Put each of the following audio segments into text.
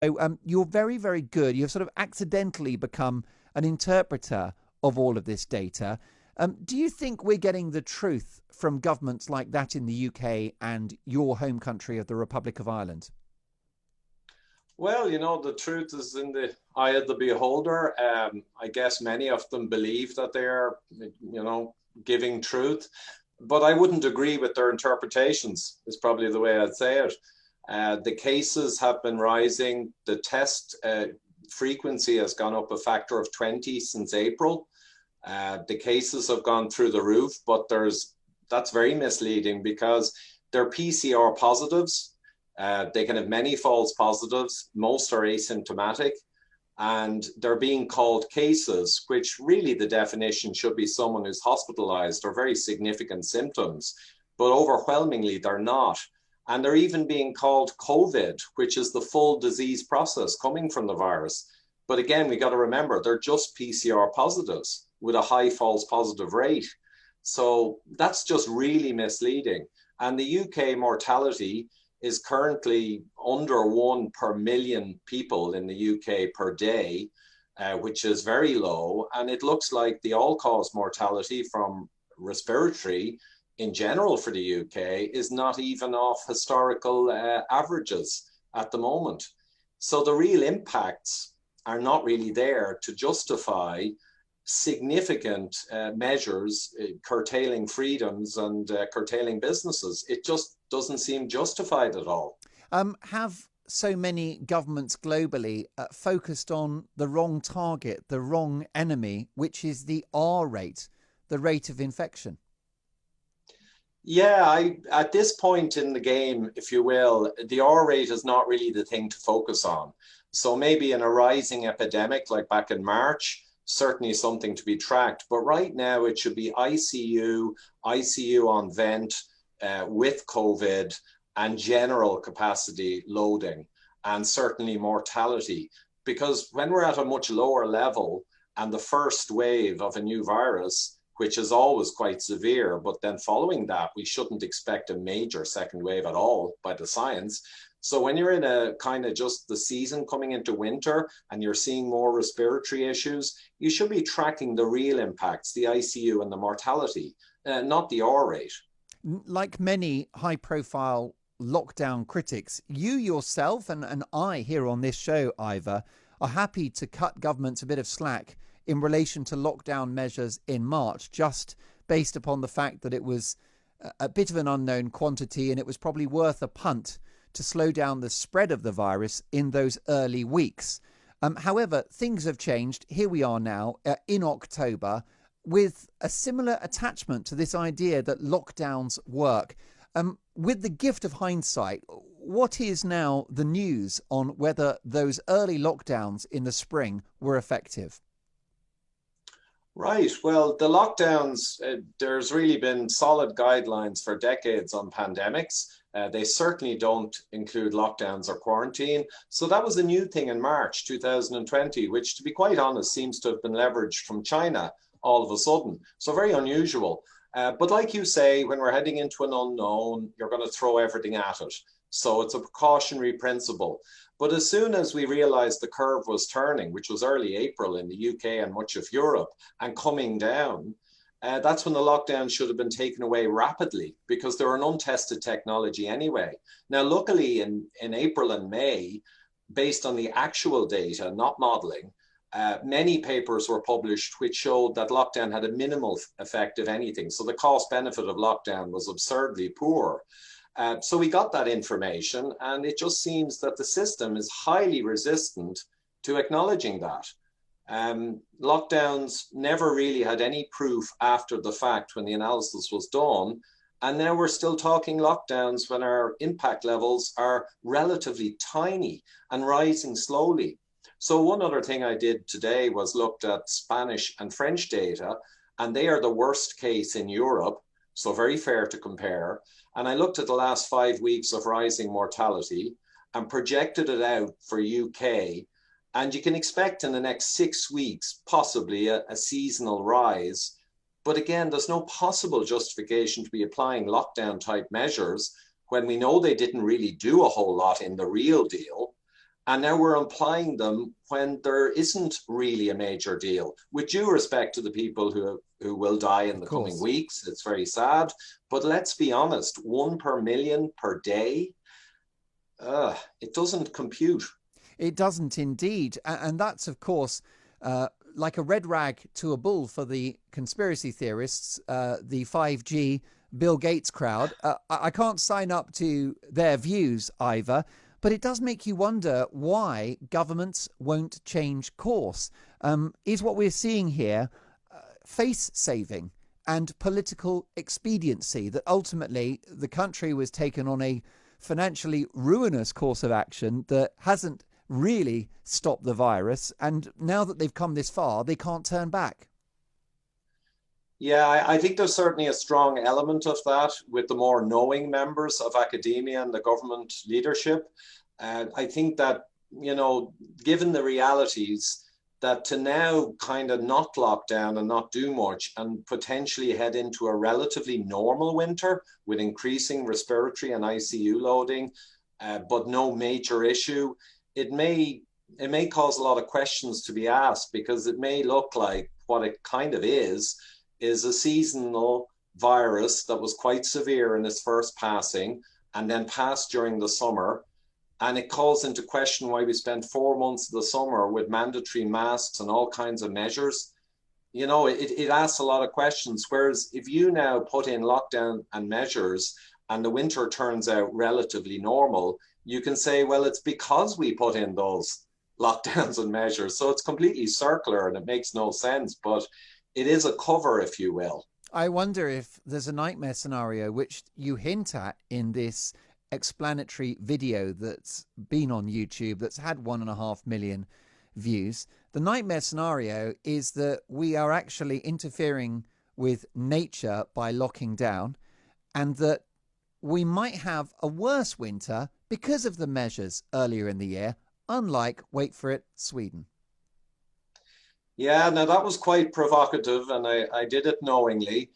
So you're very, very good. You've sort of accidentally become an interpreter of all of this data. Do you think we're getting the truth from governments like that in the UK and your home country of the Republic of Ireland? Well, the truth is in the eye of the beholder. I guess many of them believe that they're, giving truth, but I wouldn't agree with their interpretations, is probably the way I'd say it. The cases have been rising. The test frequency has gone up a factor of 20 since April. The cases have gone through the roof, but that's very misleading because they're PCR positives. They can have many false positives. Most are asymptomatic, and they're being called cases, which really the definition should be someone who's hospitalized or very significant symptoms, but overwhelmingly they're not. And they're even being called COVID, which is the full disease process coming from the virus. But again, we got to remember, they're just PCR positives with a high false positive rate. So that's just really misleading. And the UK mortality is currently under 1 per million people in the UK per day, which is very low. And it looks like the all-cause mortality from respiratory in general for the UK is not even off historical averages at the moment. So the real impacts are not really there to justify significant measures curtailing freedoms and curtailing businesses. It just doesn't seem justified at all. Have so many governments globally focused on the wrong target, the wrong enemy, which is the R rate, the rate of infection? Yeah, at this point in the game, if you will, the R rate is not really the thing to focus on. So maybe in a rising epidemic like back in March, certainly something to be tracked. But right now it should be ICU on vent with COVID and general capacity loading and certainly mortality. Because when we're at a much lower level and the first wave of a new virus, which is always quite severe, but then following that, we shouldn't expect a major second wave at all by the science. So when you're in a kind of just the season coming into winter and you're seeing more respiratory issues, you should be tracking the real impacts, the ICU and the mortality, not the R rate. Like many high profile lockdown critics, you yourself and I here on this show, Ivor, are happy to cut governments a bit of slack in relation to lockdown measures in March, just based upon the fact that it was a bit of an unknown quantity and it was probably worth a punt to slow down the spread of the virus in those early weeks. However, things have changed. Here we are now in October with a similar attachment to this idea that lockdowns work. With the gift of hindsight, what is now the news on whether those early lockdowns in the spring were effective? Right. Well, the lockdowns, there's really been solid guidelines for decades on pandemics. They certainly don't include lockdowns or quarantine. So that was a new thing in March 2020, which, to be quite honest, seems to have been leveraged from China all of a sudden. So very unusual. But like you say, when we're heading into an unknown, you're going to throw everything at it. So it's a precautionary principle. But as soon as we realized the curve was turning, which was early April in the UK and much of Europe, and coming down, that's when the lockdown should have been taken away rapidly because they're an untested technology anyway. Now, luckily in April and May, based on the actual data, not modeling, many papers were published which showed that lockdown had a minimal effect, if anything. So the cost benefit of lockdown was absurdly poor. So we got that information, and it just seems that the system is highly resistant to acknowledging that. Lockdowns never really had any proof after the fact when the analysis was done. And now we're still talking lockdowns when our impact levels are relatively tiny and rising slowly. So one other thing I did today was looked at Spanish and French data, and they are the worst case in Europe. So very fair to compare. And I looked at the last 5 weeks of rising mortality and projected it out for UK. And you can expect in the next 6 weeks, possibly a seasonal rise. But again, there's no possible justification to be applying lockdown type measures when we know they didn't really do a whole lot in the real deal. And now we're applying them when there isn't really a major deal. With due respect to the people who will die in Of the coming course. weeks, it's very sad. But let's be honest, 1 per million per day, it doesn't compute. It doesn't indeed. And that's, of course, like a red rag to a bull for the conspiracy theorists, the 5G Bill Gates crowd. I can't sign up to their views, Ivor, but it does make you wonder why governments won't change course. Is what we're seeing here face saving and political expediency, that ultimately the country was taken on a financially ruinous course of action that hasn't really stopped the virus, and now that they've come this far, they can't turn back? Yeah, I think there's certainly a strong element of that with the more knowing members of academia and the government leadership. I think that, given the realities, that to now kind of not lock down and not do much and potentially head into a relatively normal winter with increasing respiratory and ICU loading, but no major issue, it may cause a lot of questions to be asked, because it may look like what it kind of is a seasonal virus that was quite severe in its first passing and then passed during the summer. And it calls into question why we spent 4 months of the summer with mandatory masks and all kinds of measures. It asks a lot of questions. Whereas if you now put in lockdown and measures and the winter turns out relatively normal, you can say, well, it's because we put in those lockdowns and measures. So it's completely circular and it makes no sense, but it is a cover, if you will. I wonder if there's a nightmare scenario which you hint at in this explanatory video that's been on YouTube, that's had 1.5 million views. The nightmare scenario is that we are actually interfering with nature by locking down, and that we might have a worse winter because of the measures earlier in the year, unlike, wait for it, Sweden. Yeah, now that was quite provocative, and I did it knowingly.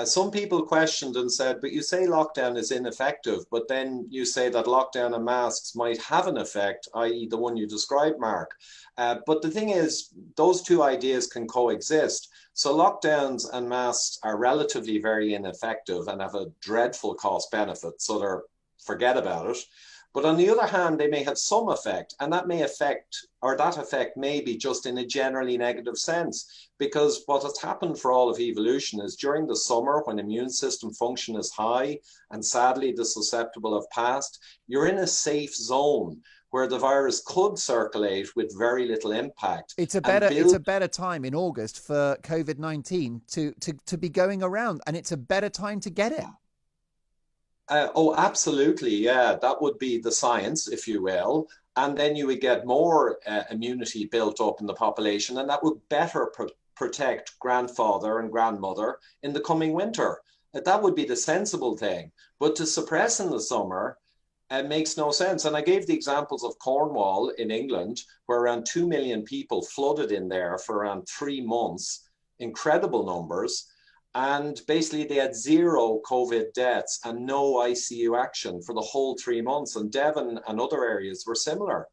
Some people questioned and said, but you say lockdown is ineffective, but then you say that lockdown and masks might have an effect, i.e. the one you described, Mark. But the thing is, those two ideas can coexist. So lockdowns and masks are relatively very ineffective and have a dreadful cost benefit, so forget about it. But on the other hand, they may have some effect, and that effect may be just in a generally negative sense, because what has happened for all of evolution is during the summer, when immune system function is high, and sadly the susceptible have passed, you're in a safe zone where the virus could circulate with very little impact. It's a better time in August for COVID-19 to be going around, and it's a better time to get it. Oh, absolutely. Yeah, that would be the science, if you will. And then you would get more immunity built up in the population, and that would better protect grandfather and grandmother in the coming winter. That would be the sensible thing. But to suppress in the summer makes no sense. And I gave the examples of Cornwall in England, where around 2 million people flooded in there for around 3 months, incredible numbers. And basically they had 0 COVID deaths and no ICU action for the whole 3 months. And Devon and other areas were similar.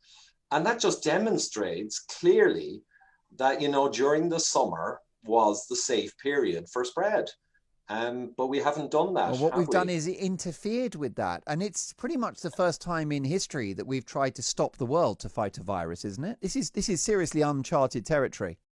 And that just demonstrates clearly that, during the summer was the safe period for spread. But we haven't done that. Well, what we've done is it interfered with that. And it's pretty much the first time in history that we've tried to stop the world to fight a virus, isn't it? This is seriously uncharted territory.